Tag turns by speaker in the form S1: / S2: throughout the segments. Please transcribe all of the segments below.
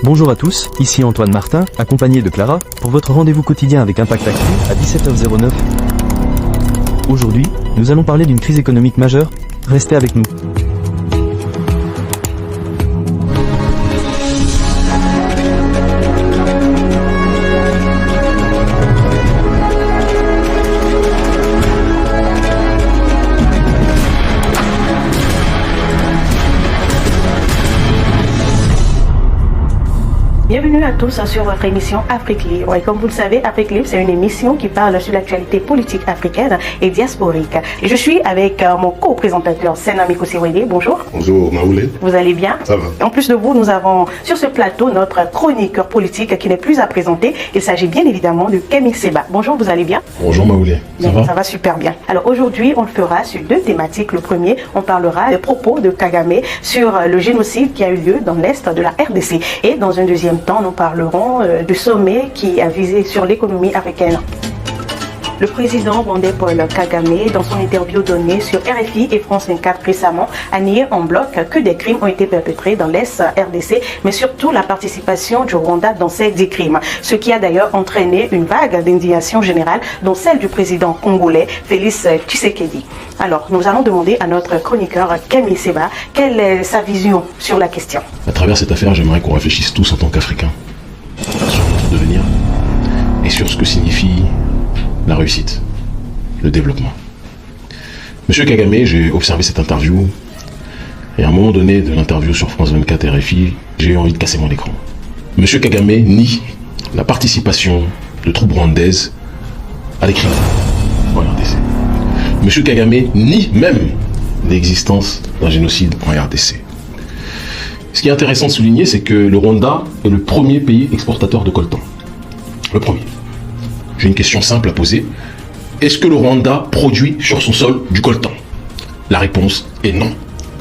S1: Bonjour à tous, ici Antoine Martin, accompagné de Clara, pour votre rendez-vous quotidien avec Impact Actu à 17h09. Aujourd'hui, nous allons parler d'une crise économique majeure. Restez avec nous.
S2: Bienvenue à tous sur votre émission Afrique Libre. Et comme vous le savez, Afrique Libre, c'est une émission qui parle sur l'actualité politique africaine et diasporique. Et je suis avec mon co-présentateur Senami Kosewede. Bonjour.
S3: Bonjour Maoulé.
S2: Vous allez bien?
S3: Ça va.
S2: En plus de vous, nous avons sur ce plateau notre chroniqueur politique qui n'est plus à présenter. Il s'agit bien évidemment de Kemi Seba. Bonjour, vous allez bien?
S3: Bonjour Maoulé.
S2: Ça va super bien. Alors aujourd'hui, on le fera sur deux thématiques. Le premier, on parlera des propos de Kagame sur le génocide qui a eu lieu dans l'Est de la RDC. Et dans un deuxième temps, nous parlerons du sommet qui a visé sur l'économie africaine. Le président rwandais Paul Kagame, dans son interview donnée sur RFI et France 24 récemment, a nié en bloc que des crimes ont été perpétrés dans l'Est RDC, mais surtout la participation du Rwanda dans ces dix crimes. Ce qui a d'ailleurs entraîné une vague d'indignation générale, dont celle du président congolais Félix Tshisekedi. Alors, nous allons demander à notre chroniqueur Kemi Seba quelle est sa vision sur la question.
S3: À travers cette affaire, j'aimerais qu'on réfléchisse tous en tant qu'Africains sur notre devenir et sur ce que signifie la réussite, le développement. Monsieur Kagame, j'ai observé cette interview et à un moment donné de l'interview sur France 24 et RFI, j'ai eu envie de casser mon écran. Monsieur Kagame nie la participation de troupes rwandaises à des crimes en RDC. Monsieur Kagame nie même l'existence d'un génocide en RDC. Ce qui est intéressant de souligner, c'est que le Rwanda est le premier pays exportateur de coltan. Le premier. J'ai une question simple à poser. Est-ce que le Rwanda produit sur son sol du coltan? La réponse est non.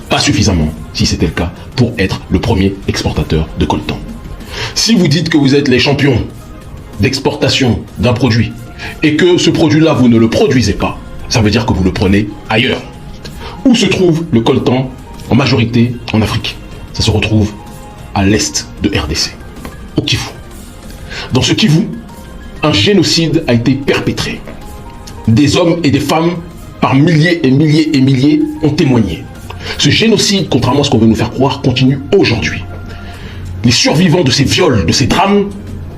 S3: Pas suffisamment, si c'était le cas, pour être le premier exportateur de coltan. Si vous dites que vous êtes les champions d'exportation d'un produit et que ce produit-là, vous ne le produisez pas, ça veut dire que vous le prenez ailleurs. Où se trouve le coltan en majorité en Afrique? Ça se retrouve à l'est de RDC, au Kivu. Dans ce Kivu, un génocide a été perpétré. Des hommes et des femmes, par milliers et milliers et milliers, ont témoigné. Ce génocide, contrairement à ce qu'on veut nous faire croire, continue aujourd'hui. Les survivants de ces viols, de ces drames,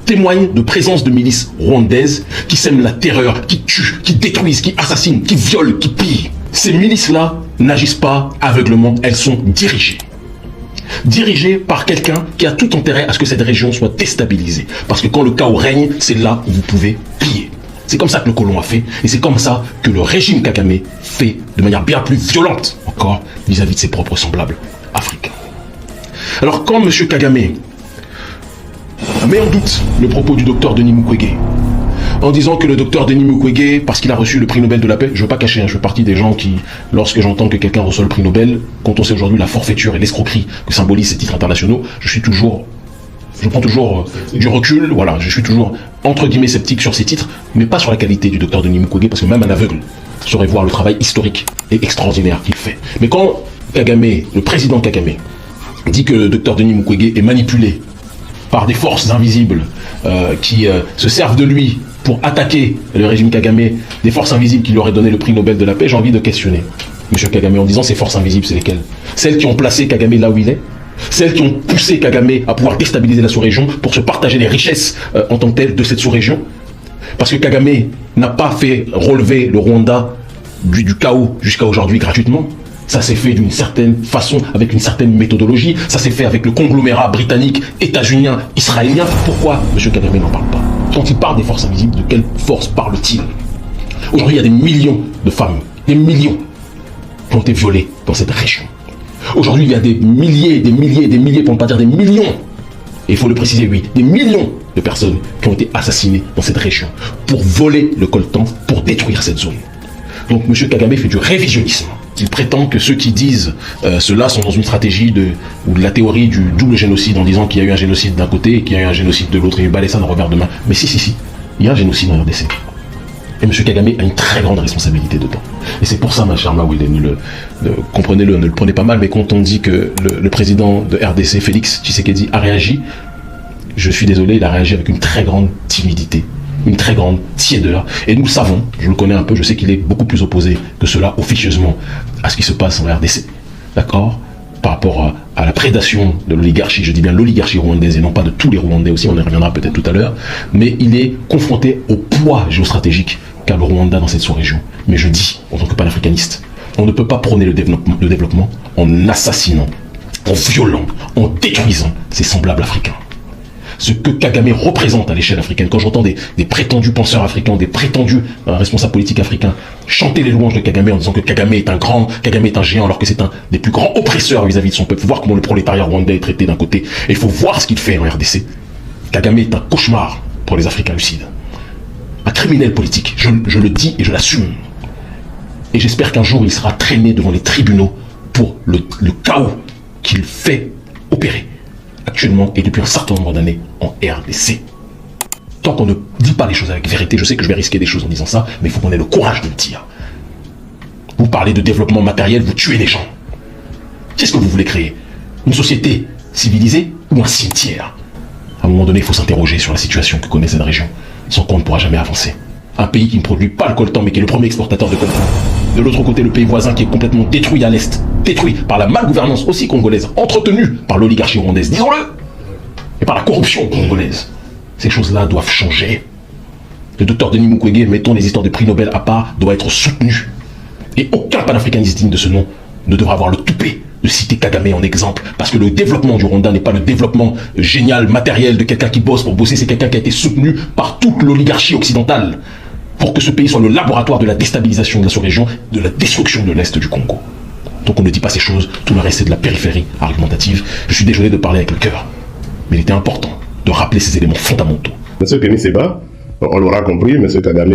S3: témoignent de présence de milices rwandaises qui sèment la terreur, qui tuent, qui détruisent, qui assassinent, qui violent, qui pillent. Ces milices-là n'agissent pas aveuglement, elles sont dirigées. Dirigé par quelqu'un qui a tout intérêt à ce que cette région soit déstabilisée. Parce que quand le chaos règne, c'est là où vous pouvez piller. C'est comme ça que le colon a fait, et c'est comme ça que le régime Kagame fait de manière bien plus violente encore vis-à-vis de ses propres semblables africains. Alors quand M. Kagame met en doute le propos du docteur Denis Mukwege, en disant que le docteur Denis Mukwege, parce qu'il a reçu le prix Nobel de la paix, je ne veux pas cacher, je fais partie des gens qui, lorsque j'entends que quelqu'un reçoit le prix Nobel, quand on sait aujourd'hui la forfaiture et l'escroquerie que symbolisent ces titres internationaux, je prends toujours du recul, voilà, je suis toujours entre guillemets sceptique sur ces titres, mais pas sur la qualité du docteur Denis Mukwege, parce que même un aveugle saurait voir le travail historique et extraordinaire qu'il fait. Mais quand Kagame, le président Kagame, dit que le docteur Denis Mukwege est manipulé par des forces invisibles qui se servent de lui pour attaquer le régime Kagame, des forces invisibles qui lui auraient donné le prix Nobel de la paix, j'ai envie de questionner M. Kagame en disant ces forces invisibles, c'est lesquelles? Celles qui ont placé Kagame là où il est? Celles qui ont poussé Kagame à pouvoir déstabiliser la sous-région pour se partager les richesses en tant que telles de cette sous-région? Parce que Kagame n'a pas fait relever le Rwanda du chaos jusqu'à aujourd'hui gratuitement. Ça s'est fait d'une certaine façon, avec une certaine méthodologie. Ça s'est fait avec le conglomérat britannique, états-unien, israélien. Pourquoi M. Kagame n'en parle pas? Quand il parle des forces invisibles, de quelle force parle-t-il? Aujourd'hui, il y a des millions de femmes, des millions, qui ont été violées dans cette région. Aujourd'hui, il y a des milliers, pour ne pas dire des millions, et il faut le préciser, oui, des millions de personnes qui ont été assassinées dans cette région pour voler le coltan, pour détruire cette zone. Donc M. Kagame fait du révisionnisme. Il prétend que ceux qui disent cela sont dans une stratégie ou de la théorie du double génocide, en disant qu'il y a eu un génocide d'un côté et qu'il y a eu un génocide de l'autre, et il balaye ça d'un revers de main. Mais si, il y a un génocide en RDC. Et M. Kagame a une très grande responsabilité dedans. Et c'est pour ça, ma chère Maoulé, comprenez-le, ne le prenez pas mal, mais quand on dit que le président de RDC, Félix Tshisekedi, a réagi, je suis désolé, il a réagi avec une très grande timidité, une très grande tiédeur. Et nous savons, je le connais un peu, je sais qu'il est beaucoup plus opposé que cela officieusement à ce qui se passe en RDC. D'accord ? Par rapport à la prédation de l'oligarchie, je dis bien l'oligarchie rwandaise et non pas de tous les Rwandais aussi, on y reviendra peut-être tout à l'heure, mais il est confronté au poids géostratégique qu'a le Rwanda dans cette sous-région. Mais je dis, en tant que panafricaniste, on ne peut pas prôner le développement en assassinant, en violant, en détruisant ses semblables africains. Ce que Kagame représente à l'échelle africaine, quand j'entends des prétendus penseurs africains, des prétendus responsables politiques africains chanter les louanges de Kagame en disant que Kagame est un grand, Kagame est un géant, alors que c'est un des plus grands oppresseurs vis-à-vis de son peuple. Il faut voir comment le prolétariat rwandais est traité d'un côté, et il faut voir ce qu'il fait en RDC. Kagame est un cauchemar pour les Africains lucides. Un criminel politique, je le dis et je l'assume. Et j'espère qu'un jour il sera traîné devant les tribunaux pour le chaos qu'il fait opérer actuellement et depuis un certain nombre d'années en RDC. Tant qu'on ne dit pas les choses avec vérité, je sais que je vais risquer des choses en disant ça, mais il faut qu'on ait le courage de le dire. Vous parlez de développement matériel, vous tuez des gens. Qu'est-ce que vous voulez créer? Une société civilisée ou un cimetière? À un moment donné, il faut s'interroger sur la situation que connaît cette région, sans quoi on ne pourra jamais avancer. Un pays qui ne produit pas le coltan, mais qui est le premier exportateur de coltan. De l'autre côté, le pays voisin qui est complètement détruit à l'est, détruit par la malgouvernance aussi congolaise, entretenue par l'oligarchie rwandaise, disons-le, et par la corruption congolaise. Ces choses-là doivent changer. Le docteur Denis Mukwege, mettons les histoires de prix Nobel à part, doit être soutenu. Et aucun panafricaniste digne de ce nom ne devra avoir le toupet de citer Kagame en exemple, parce que le développement du Rwanda n'est pas le développement génial, matériel de quelqu'un qui bosse pour bosser, c'est quelqu'un qui a été soutenu par toute l'oligarchie occidentale pour que ce pays soit le laboratoire de la déstabilisation de la sous-région, de la destruction de l'Est du Congo. Donc on ne dit pas ces choses, tout le reste c'est de la périphérie argumentative. Je suis désolé de parler avec le cœur, mais il était important de rappeler ces éléments fondamentaux.
S4: Monsieur Kémy Séba, on l'aura compris, M. Kagame,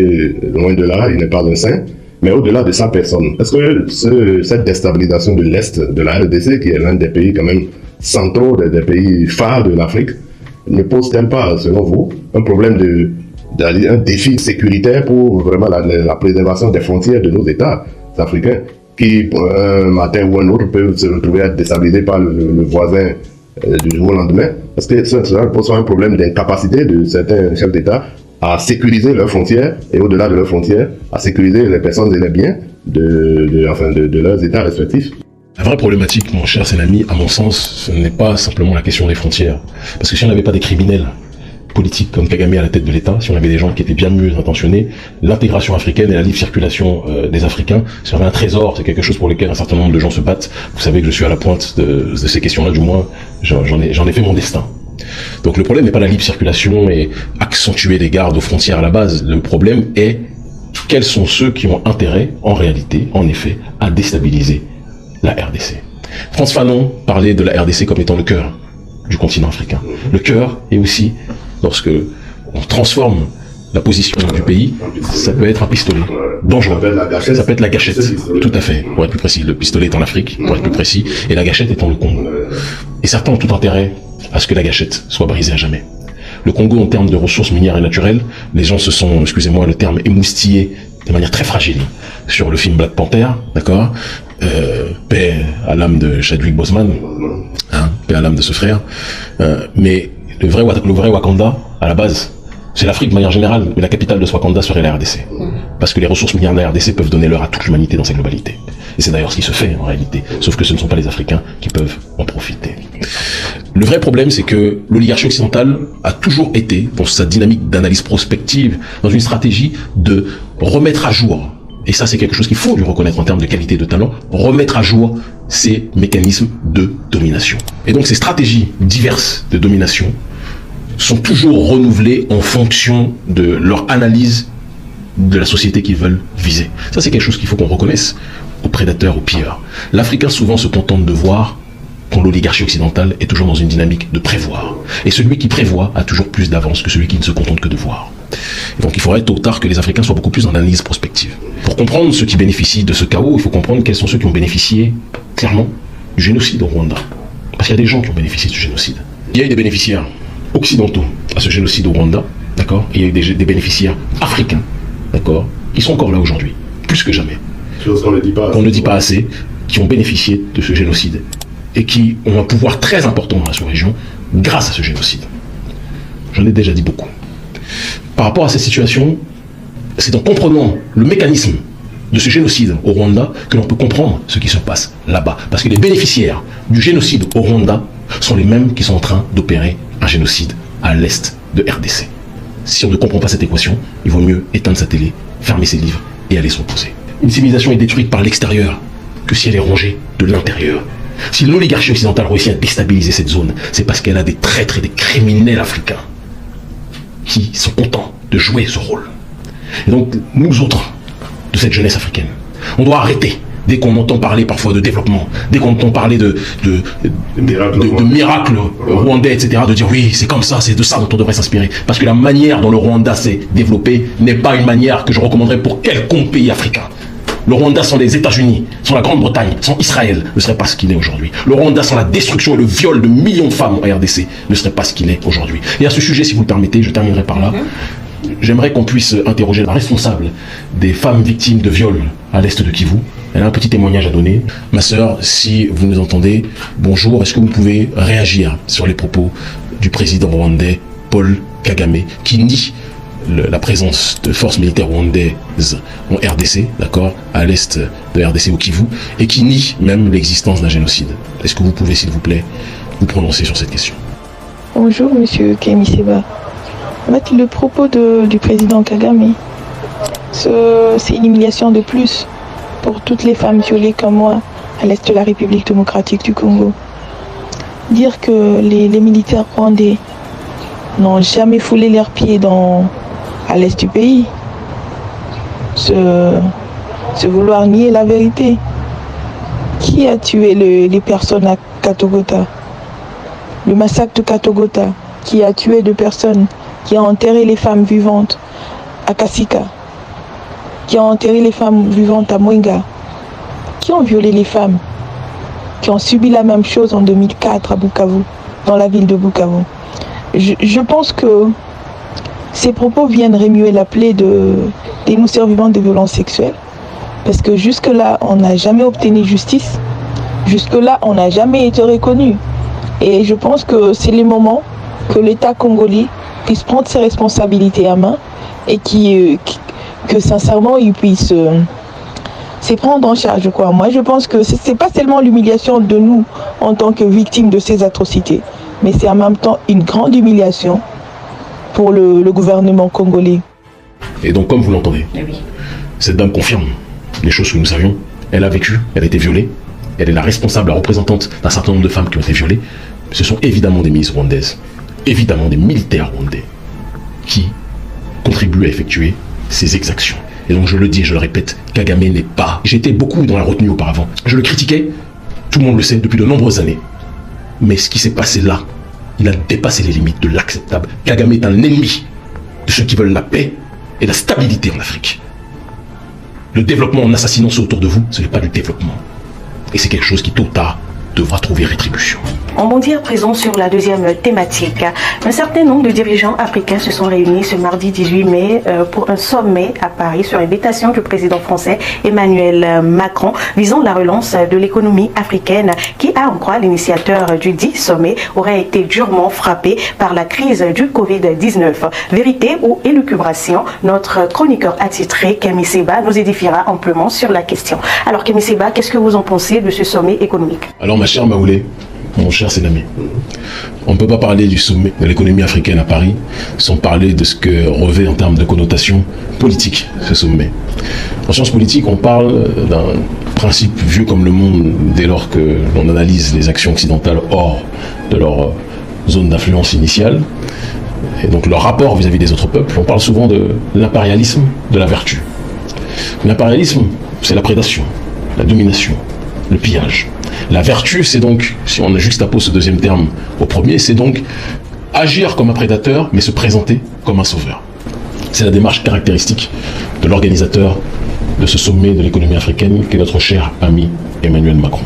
S4: loin de là, il n'est pas un saint, mais au-delà de sa personne, est-ce que cette déstabilisation de l'Est de la RDC, qui est l'un des pays quand même centraux, des pays phares de l'Afrique, ne pose-t-elle pas, selon vous, un problème un défi sécuritaire pour vraiment la préservation des frontières de nos États africains, qui, un matin ou un autre, peuvent se retrouver à être déstabilisés par le voisin du jour au lendemain? Parce que cela pose un problème d'incapacité de certains chefs d'État à sécuriser leurs frontières, et au-delà de leurs frontières, à sécuriser les personnes et les biens de leurs États respectifs.
S3: La vraie problématique, mon cher Senami, à mon sens, ce n'est pas simplement la question des frontières. Parce que si on n'avait pas des criminels politiques comme Kagame à la tête de l'État, si on avait des gens qui étaient bien mieux intentionnés, l'intégration africaine et la libre circulation des Africains serait un trésor, c'est quelque chose pour lequel un certain nombre de gens se battent. Vous savez que je suis à la pointe de ces questions-là, du moins j'en ai fait mon destin. Donc le problème n'est pas la libre circulation et accentuer les gardes aux frontières à la base. Le problème est quels sont ceux qui ont intérêt, en réalité, en effet, à déstabiliser la RDC. Frantz Fanon parlait de la RDC comme étant le cœur du continent africain. Le cœur est aussi, lorsque on transforme la position du pays, ça peut être un pistolet dangereux. Ça peut être la gâchette. Tout à fait. Pour être plus précis, le pistolet est en Afrique, pour être plus précis, et la gâchette est en le Congo. Et certains ont tout intérêt à ce que la gâchette soit brisée à jamais. Le Congo, en termes de ressources minières et naturelles, les gens se sont, excusez-moi le terme, émoustillés de manière très fragile sur le film Black Panther, d'accord, paix à l'âme de Chadwick Boseman, hein, paix à l'âme de ce frère, mais le vrai Wakanda, à la base, c'est l'Afrique de manière générale, mais la capitale de ce Wakanda serait la RDC. Parce que les ressources minières de la RDC peuvent donner l'heure à toute l'humanité dans sa globalité. Et c'est d'ailleurs ce qui se fait en réalité, sauf que ce ne sont pas les Africains qui peuvent en profiter. Le vrai problème, c'est que l'oligarchie occidentale a toujours été, dans sa dynamique d'analyse prospective, dans une stratégie de remettre à jour, et ça c'est quelque chose qu'il faut lui reconnaître en termes de qualité et de talent, remettre à jour ces mécanismes de domination. Et donc ces stratégies diverses de domination sont toujours renouvelées en fonction de leur analyse de la société qu'ils veulent viser. Ça c'est quelque chose qu'il faut qu'on reconnaisse aux prédateurs, aux pilleurs. L'Africain souvent se contente de voir quand l'oligarchie occidentale est toujours dans une dynamique de prévoir. Et celui qui prévoit a toujours plus d'avance que celui qui ne se contente que de voir. Et donc il faudrait tôt ou tard que les Africains soient beaucoup plus en analyse prospective. Pour comprendre ceux qui bénéficient de ce chaos, il faut comprendre quels sont ceux qui ont bénéficié clairement du génocide au Rwanda. Parce qu'il y a des gens qui ont bénéficié de ce génocide. Il y a eu des bénéficiaires occidentaux à ce génocide au Rwanda, d'accord, et il y a eu des bénéficiaires africains, d'accord, qui sont encore là aujourd'hui, plus que jamais.
S4: Chose qu'on
S3: ne dit pas assez, qui ont bénéficié de ce génocide et qui ont un pouvoir très important dans la sous-région grâce à ce génocide. J'en ai déjà dit beaucoup. Par rapport à cette situation, c'est en comprenant le mécanisme de ce génocide au Rwanda que l'on peut comprendre ce qui se passe là-bas. Parce que les bénéficiaires du génocide au Rwanda sont les mêmes qui sont en train d'opérer un génocide à l'est de RDC. Si on ne comprend pas cette équation, il vaut mieux éteindre sa télé, fermer ses livres et aller se reposer. Une civilisation est détruite par l'extérieur que si elle est rongée de l'intérieur. Si l'oligarchie occidentale réussit à déstabiliser cette zone, c'est parce qu'elle a des traîtres et des criminels africains qui sont contents de jouer ce rôle. Et donc, nous autres, de cette jeunesse africaine, on doit arrêter, dès qu'on entend parler parfois de développement, dès qu'on entend parler de miracles rwandais, etc., de dire oui, c'est comme ça, c'est de ça dont on devrait s'inspirer. Parce que la manière dont le Rwanda s'est développé n'est pas une manière que je recommanderais pour quelconque pays africain. Le Rwanda sans les États-Unis, sans la Grande-Bretagne, sans Israël, ne serait pas ce qu'il est aujourd'hui. Le Rwanda sans la destruction et le viol de millions de femmes en RDC ne serait pas ce qu'il est aujourd'hui. Et à ce sujet, si vous le permettez, je terminerai par là. J'aimerais qu'on puisse interroger la responsable des femmes victimes de viol à l'est de Kivu. Elle a un petit témoignage à donner. Ma sœur, si vous nous entendez, bonjour, est-ce que vous pouvez réagir sur les propos du président rwandais Paul Kagame, qui nie la présence de forces militaires rwandaises en RDC, d'accord, à l'est de RDC au Kivu, et qui nie même l'existence d'un génocide. Est-ce que vous pouvez, s'il vous plaît, vous prononcer sur cette question?
S5: Bonjour, monsieur Kemi Seba. En fait, le propos du président Kagame, c'est une humiliation de plus pour toutes les femmes violées comme moi à l'est de la République démocratique du Congo. Dire que les militaires rwandais n'ont jamais foulé leurs pieds à l'est du pays, se vouloir nier la vérité. Qui a tué les personnes à Katogota? Le massacre de Katogota, qui a tué 2 personnes, qui a enterré les femmes vivantes à Kasika, qui a enterré les femmes vivantes à Mwenga, qui ont violé les femmes, qui ont subi la même chose en 2004 à Bukavu, dans la ville de Bukavu. Je pense que ces propos viennent remuer la plaie des nous survivants de violences sexuelles, parce que jusque-là, on n'a jamais obtenu justice, jusque-là, on n'a jamais été reconnu. Et je pense que c'est le moment que l'État congolais puisse prendre ses responsabilités à main et que sincèrement, il puisse se prendre en charge, quoi. Moi, je pense que c'est pas seulement l'humiliation de nous en tant que victimes de ces atrocités, mais c'est en même temps une grande humiliation pour le gouvernement congolais.
S3: Et donc, comme vous l'entendez, cette dame confirme les choses que nous savions. Elle a vécu, elle a été violée, elle est la responsable, la représentante d'un certain nombre de femmes qui ont été violées. Ce sont évidemment des milices rwandaises, évidemment des militaires rwandais qui contribuent à effectuer ces exactions. Et donc je le dis et je le répète, Kagame n'est pas... J'étais beaucoup dans la retenue auparavant. Je le critiquais, tout le monde le sait, depuis de nombreuses années. Mais ce qui s'est passé là, il a dépassé les limites de l'acceptable. Kagame est un ennemi de ceux qui veulent la paix et la stabilité en Afrique. Le développement en assassinant ceux autour de vous, ce n'est pas du développement. Et c'est quelque chose qui, tôt ou tard, devra trouver rétribution.
S2: On bondit à présent sur la deuxième thématique. Un certain nombre de dirigeants africains se sont réunis ce mardi 18 mai pour un sommet à Paris sur invitation du président français Emmanuel Macron visant la relance de l'économie africaine qui, à en croire l'initiateur du dit sommet, aurait été durement frappé par la crise du Covid-19. Vérité ou élucubration, notre chroniqueur attitré Kemi Seba nous édifiera amplement sur la question. Alors Kemi Seba, qu'est-ce que vous en pensez de ce sommet économique?
S3: Alors ma chère Maoulé, mon cher Sénami, on ne peut pas parler du sommet de l'économie africaine à Paris sans parler de ce que revêt en termes de connotation politique ce sommet. En sciences politiques, on parle d'un principe vieux comme le monde dès lors que l'on analyse les actions occidentales hors de leur zone d'influence initiale, et donc leur rapport vis-à-vis des autres peuples. On parle souvent de l'impérialisme, de la vertu. L'impérialisme, c'est la prédation, la domination, le pillage. La vertu, c'est donc, si on juxtapose ce deuxième terme au premier, c'est donc agir comme un prédateur, mais se présenter comme un sauveur. C'est la démarche caractéristique de l'organisateur de ce sommet de l'économie africaine, qui est notre cher ami Emmanuel Macron,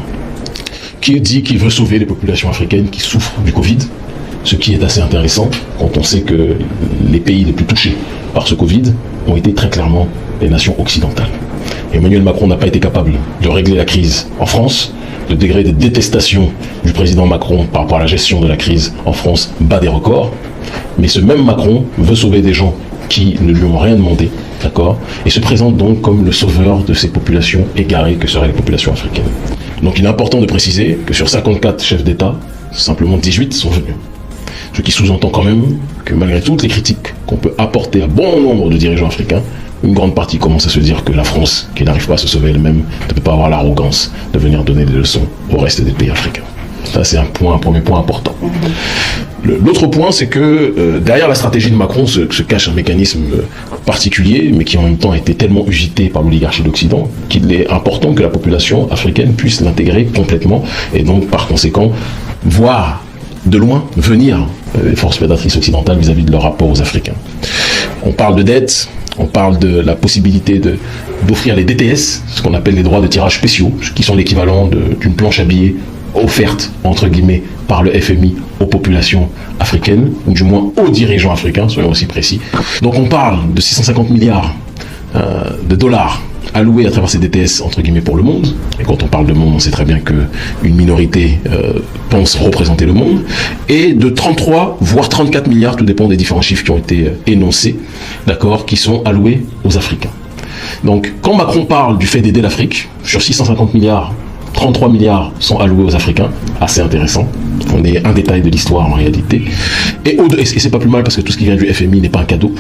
S3: qui dit qu'il veut sauver les populations africaines qui souffrent du Covid, ce qui est assez intéressant quand on sait que les pays les plus touchés par ce Covid ont été très clairement les nations occidentales. Emmanuel Macron n'a pas été capable de régler la crise en France. Le degré de détestation du président Macron par rapport à la gestion de la crise en France bat des records. Mais ce même Macron veut sauver des gens qui ne lui ont rien demandé, d'accord, et se présente donc comme le sauveur de ces populations égarées que seraient les populations africaines. Donc il est important de préciser que sur 54 chefs d'État, simplement 18 sont venus. Ce qui sous-entend quand même que malgré toutes les critiques qu'on peut apporter à bon nombre de dirigeants africains, une grande partie commence à se dire que la France, qui n'arrive pas à se sauver elle-même, ne peut pas avoir l'arrogance de venir donner des leçons au reste des pays africains. Ça, c'est un premier point important. L'autre point, c'est que derrière la stratégie de Macron se cache un mécanisme particulier, mais qui en même temps a été tellement usité par l'oligarchie d'Occident, qu'il est important que la population africaine puisse l'intégrer complètement, et donc par conséquent, voir de loin venir les forces prédatrices occidentales vis-à-vis de leur rapport aux Africains. On parle de dette, on parle de la possibilité d'offrir les DTS, ce qu'on appelle les droits de tirage spéciaux, qui sont l'équivalent d'une planche à billets offerte, entre guillemets, par le FMI aux populations africaines, ou du moins aux dirigeants africains, soyons aussi précis. Donc on parle de 650 milliards de dollars alloués à travers ces DTS, entre guillemets, pour le monde. Et quand on parle de monde, on sait très bien qu'une minorité pense représenter le monde. Et de 33, voire 34 milliards, tout dépend des différents chiffres qui ont été énoncés, d'accord, qui sont alloués aux Africains. Donc quand Macron parle du fait d'aider l'Afrique, sur 650 milliards, 33 milliards sont alloués aux Africains, assez intéressant. On est un détail de l'histoire en réalité. Et c'est pas plus mal parce que tout ce qui vient du FMI n'est pas un cadeau.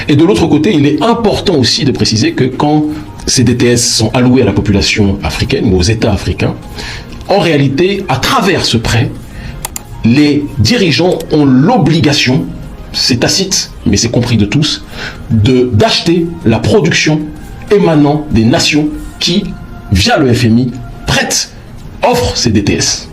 S3: Et de l'autre côté, il est important aussi de préciser que quand ces DTS sont alloués à la population africaine ou aux États africains, en réalité, à travers ce prêt, les dirigeants ont l'obligation, c'est tacite, mais c'est compris de tous, d'acheter la production émanant des nations qui, via le FMI, offre ces DTS.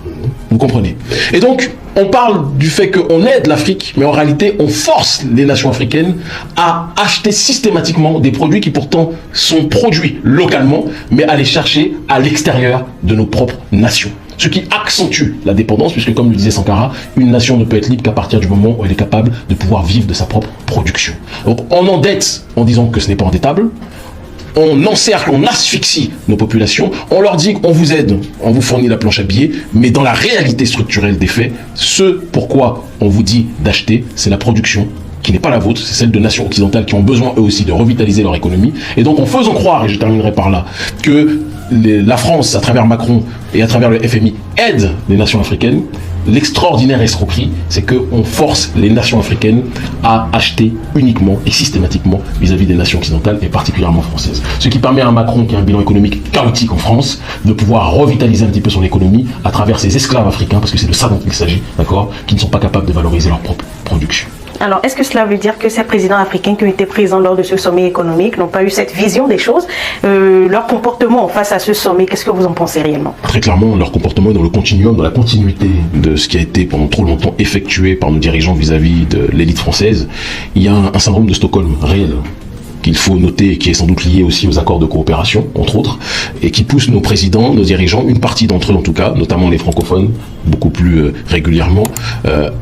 S3: Vous comprenez? Et donc, on parle du fait qu'on aide l'Afrique, mais en réalité, on force les nations africaines à acheter systématiquement des produits qui pourtant sont produits localement, mais à les chercher à l'extérieur de nos propres nations. Ce qui accentue la dépendance, puisque comme le disait Sankara, une nation ne peut être libre qu'à partir du moment où elle est capable de pouvoir vivre de sa propre production. Donc, on endette en disant que ce n'est pas endettable. On encercle, on asphyxie nos populations, on leur dit qu'on vous aide, on vous fournit la planche à billets, mais dans la réalité structurelle des faits, ce pourquoi on vous dit d'acheter, c'est la production qui n'est pas la vôtre, c'est celle de nations occidentales qui ont besoin eux aussi de revitaliser leur économie. Et donc en faisant croire, et je terminerai par là, que la France, à travers Macron et à travers le FMI, aide les nations africaines, l'extraordinaire escroquerie, c'est qu'on force les nations africaines à acheter uniquement et systématiquement vis-à-vis des nations occidentales et particulièrement françaises. Ce qui permet à Macron, qui a un bilan économique chaotique en France, de pouvoir revitaliser un petit peu son économie à travers ses esclaves africains, parce que c'est de ça dont il s'agit, d'accord, qui ne sont pas capables de valoriser leur propre production.
S2: Alors, est-ce que cela veut dire que ces présidents africains qui ont été présents lors de ce sommet économique n'ont pas eu cette vision des choses, leur comportement face à ce sommet, qu'est-ce que vous en pensez réellement?
S3: Très clairement, leur comportement est dans le continuum, dans la continuité de ce qui a été pendant trop longtemps effectué par nos dirigeants vis-à-vis de l'élite française. Il y a un syndrome de Stockholm réel qu'il faut noter, qui est sans doute lié aussi aux accords de coopération, entre autres, et qui pousse nos présidents, nos dirigeants, une partie d'entre eux en tout cas, notamment les francophones, beaucoup plus régulièrement,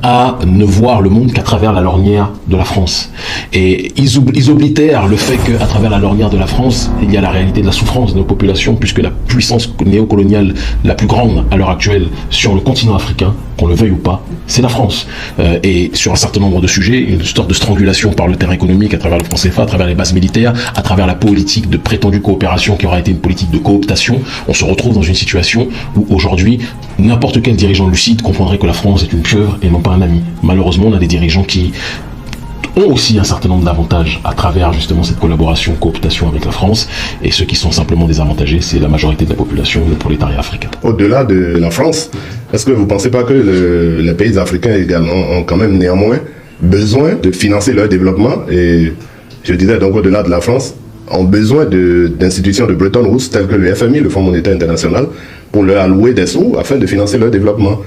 S3: à ne voir le monde qu'à travers la lorgnière de la France. Et ils oblitèrent le fait qu'à travers la lorgnière de la France, il y a la réalité de la souffrance de nos populations, puisque la puissance néocoloniale la plus grande à l'heure actuelle sur le continent africain, qu'on le veuille ou pas, c'est la France. Et sur un certain nombre de sujets, une sorte de strangulation par le terrain économique à travers le franc CFA, à travers les bases militaires, à travers la politique de prétendue coopération qui aura été une politique de cooptation, on se retrouve dans une situation où aujourd'hui, n'importe quel dirigeant lucide comprendrait que la France est une pieuvre et non pas un ami. Malheureusement, on a des dirigeants qui ont aussi un certain nombre d'avantages à travers justement cette collaboration, cooptation avec la France, et ceux qui sont simplement désavantagés, c'est la majorité de la population, le prolétariat africain.
S4: Au-delà de la France, est-ce que vous ne pensez pas que les pays africains également ont quand même néanmoins besoin de financer leur développement, et je disais donc au-delà de la France, ont besoin d'institutions de Bretton Woods telles que le FMI, le Fonds monétaire international, pour leur allouer des sous afin de financer leur développement.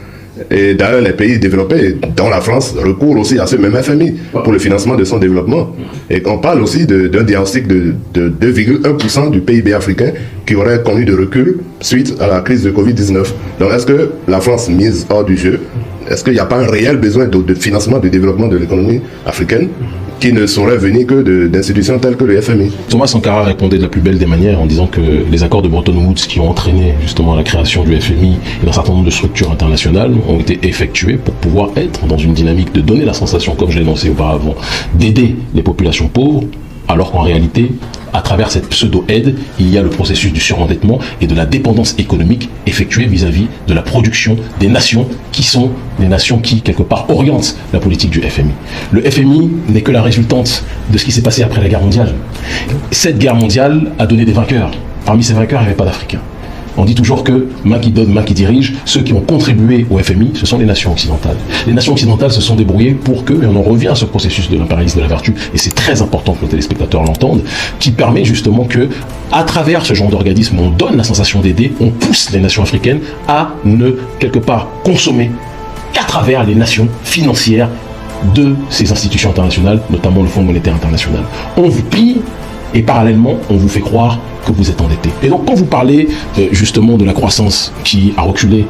S4: Et d'ailleurs, les pays développés, dont la France, recourent aussi à ce même FMI pour le financement de son développement. Et on parle aussi d'un diagnostic de 2,1% du PIB africain qui aurait connu de recul suite à la crise de Covid-19. Donc est-ce que la France mise hors du jeu? Est-ce qu'il n'y a pas un réel besoin de financement, de développement de l'économie africaine qui ne saurait venir que d'institutions telles que le FMI.
S3: Thomas Sankara répondait de la plus belle des manières en disant que les accords de Bretton Woods qui ont entraîné justement la création du FMI et d'un certain nombre de structures internationales ont été effectués pour pouvoir être dans une dynamique de donner la sensation, comme je l'ai énoncé auparavant, d'aider les populations pauvres, alors qu'en réalité, à travers cette pseudo-aide, il y a le processus du surendettement et de la dépendance économique effectuée vis-à-vis de la production des nations qui sont des nations qui, quelque part, orientent la politique du FMI. Le FMI n'est que la résultante de ce qui s'est passé après la guerre mondiale. Cette guerre mondiale a donné des vainqueurs. Parmi ces vainqueurs, il n'y avait pas d'Africains. On dit toujours que main qui donne, main qui dirige. Ceux qui ont contribué au FMI, ce sont les nations occidentales. Les nations occidentales se sont débrouillées pour que, et on en revient à ce processus de l'impérialisme de la vertu, et c'est très important que nos téléspectateurs l'entendent, qui permet justement que, à travers ce genre d'organisme, on donne la sensation d'aider, on pousse les nations africaines à ne, quelque part, consommer qu'à travers les nations financières de ces institutions internationales, notamment le Fonds monétaire international. On vous pille, et parallèlement, on vous fait croire que vous êtes endetté. Et donc, quand vous parlez justement de la croissance qui a reculé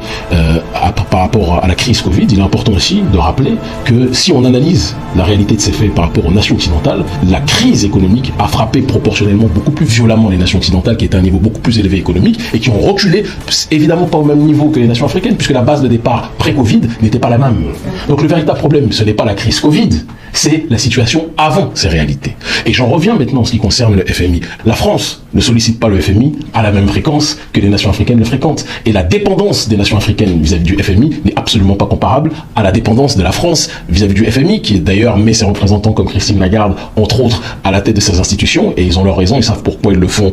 S3: par rapport à la crise Covid, il est important aussi de rappeler que si on analyse la réalité de ces faits par rapport aux nations occidentales, la crise économique a frappé proportionnellement beaucoup plus violemment les nations occidentales qui étaient à un niveau beaucoup plus élevé économique et qui ont reculé, évidemment pas au même niveau que les nations africaines, puisque la base de départ pré-Covid n'était pas la même. Donc le véritable problème, ce n'est pas la crise Covid, c'est la situation avant ces réalités. Et j'en reviens maintenant en ce qui concerne le FMI. La France ne sollicite pas le FMI à la même fréquence que les nations africaines le fréquentent. Et la dépendance des nations africaines vis-à-vis du FMI n'est absolument pas comparable à la dépendance de la France vis-à-vis du FMI, qui d'ailleurs met ses représentants comme Christine Lagarde, entre autres, à la tête de ces institutions. Et ils ont leur raison, ils savent pourquoi ils le font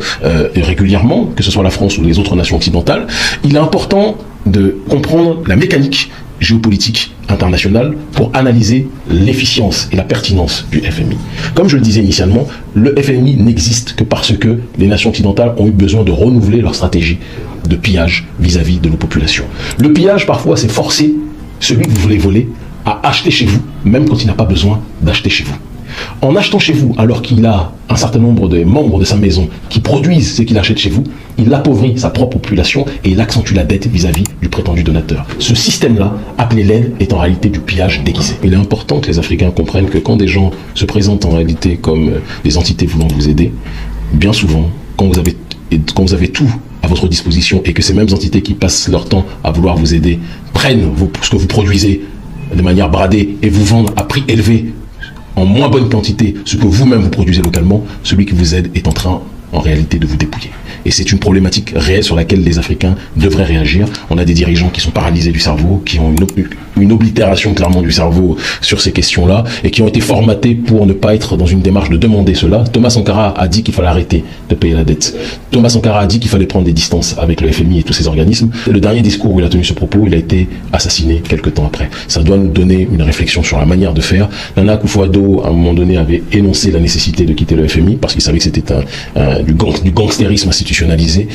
S3: régulièrement, que ce soit la France ou les autres nations occidentales. Il est important de comprendre la mécanique géopolitique internationale pour analyser l'efficience et la pertinence du FMI. Comme je le disais initialement, le FMI n'existe que parce que les nations occidentales ont eu besoin de renouveler leur stratégie de pillage vis-à-vis de nos populations. Le pillage, parfois, c'est forcer celui que vous voulez voler à acheter chez vous, même quand il n'a pas besoin d'acheter chez vous. En achetant chez vous, alors qu'il a un certain nombre de membres de sa maison qui produisent ce qu'il achète chez vous, il appauvrit sa propre population et il accentue la dette vis-à-vis du prétendu donateur. Ce système-là, appelé l'aide, est en réalité du pillage déguisé. Il est important que les Africains comprennent que quand des gens se présentent en réalité comme des entités voulant vous aider, bien souvent, quand vous avez tout à votre disposition et que ces mêmes entités qui passent leur temps à vouloir vous aider prennent ce que vous produisez de manière bradée et vous vendent à prix élevé en moins bonne quantité ce que vous-même vous produisez localement, celui qui vous aide est en train en réalité de vous dépouiller. Et c'est une problématique réelle sur laquelle les Africains devraient réagir. On a des dirigeants qui sont paralysés du cerveau, qui ont une oblitération clairement du cerveau sur ces questions-là, et qui ont été formatés pour ne pas être dans une démarche de demander cela. Thomas Sankara a dit qu'il fallait arrêter de payer la dette. Thomas Sankara a dit qu'il fallait prendre des distances avec le FMI et tous ces organismes. Et le dernier discours où il a tenu ce propos, il a été assassiné quelques temps après. Ça doit nous donner une réflexion sur la manière de faire. Nana Akufo-Addo, à un moment donné, avait énoncé la nécessité de quitter le FMI parce qu'il savait que c'était du gangstérisme institutionnalisé.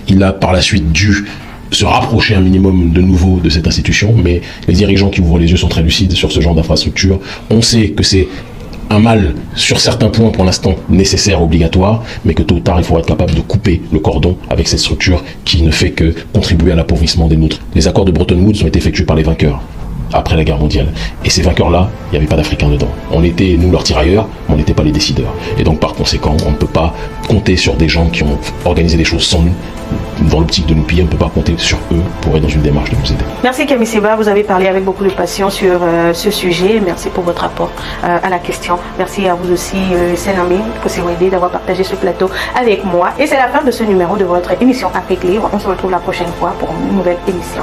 S3: Il a par la suite dû se rapprocher un minimum de nouveau de cette institution, mais les dirigeants qui ouvrent les yeux sont très lucides sur ce genre d'infrastructure. On sait que c'est un mal sur certains points pour l'instant nécessaire, obligatoire, mais que tôt ou tard il faudra être capable de couper le cordon avec cette structure qui ne fait que contribuer à l'appauvrissement des nôtres. Les accords de Bretton Woods ont été effectués par les vainqueurs après la guerre mondiale. Et ces vainqueurs-là, il n'y avait pas d'Africains dedans. On était, nous, leurs tirailleurs, mais on n'était pas les décideurs. Et donc, par conséquent, on ne peut pas compter sur des gens qui ont organisé des choses sans nous, dans l'optique de nous piller. On ne peut pas compter sur eux pour être dans une démarche de nous aider.
S2: Merci Kami Seba, vous avez parlé avec beaucoup de passion sur ce sujet. Merci pour votre rapport à la question. Merci à vous aussi, Senami, pour aider d'avoir partagé ce plateau avec moi. Et c'est la fin de ce numéro de votre émission Afrique Libre. On se retrouve la prochaine fois pour une nouvelle émission.